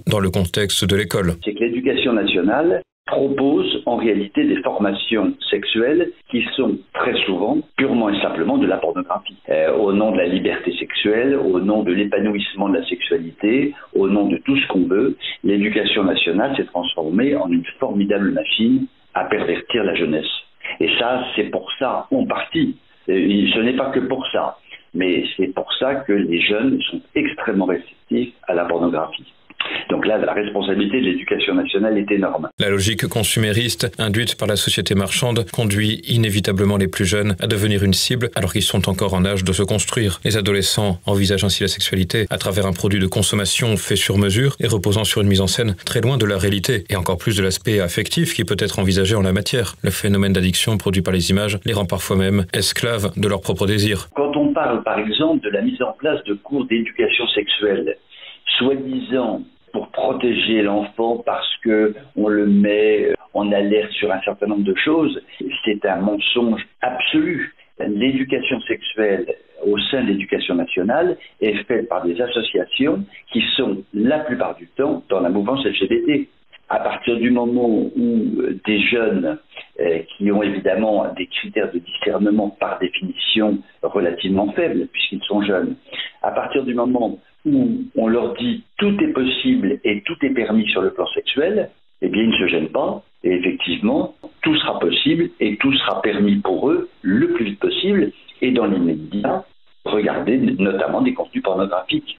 dans le contexte de l'école. C'est que l'éducation nationale propose en réalité des formations sexuelles qui sont très souvent purement et simplement de la pornographie. Au nom de la liberté sexuelle, au nom de l'épanouissement de la sexualité, au nom de tout ce qu'on veut, l'éducation nationale s'est transformée en une formidable machine à pervertir la jeunesse. Et ça, c'est pour ça, en partie, ce n'est pas que pour ça, mais c'est pour ça que les jeunes sont extrêmement réceptifs à la pornographie. Donc là, la responsabilité de l'éducation nationale est énorme. La logique consumériste induite par la société marchande conduit inévitablement les plus jeunes à devenir une cible alors qu'ils sont encore en âge de se construire. Les adolescents envisagent ainsi la sexualité à travers un produit de consommation fait sur mesure et reposant sur une mise en scène très loin de la réalité et encore plus de l'aspect affectif qui peut être envisagé en la matière. Le phénomène d'addiction produit par les images les rend parfois même esclaves de leurs propres désirs. Quand on parle par exemple de la mise en place de cours d'éducation sexuelle, soi-disant pour protéger l'enfant parce qu'on le met en alerte sur un certain nombre de choses, c'est un mensonge absolu. L'éducation sexuelle au sein de l'éducation nationale est faite par des associations qui sont la plupart du temps dans la mouvance LGBT. À partir du moment où des jeunes qui ont évidemment des critères de discernement par définition relativement faibles puisqu'ils sont jeunes, à partir du moment où on leur dit tout est possible et tout est permis sur le plan sexuel, eh bien ils ne se gênent pas et effectivement tout sera possible et tout sera permis pour eux le plus vite possible et dans l'immédiat regarder notamment des contenus pornographiques.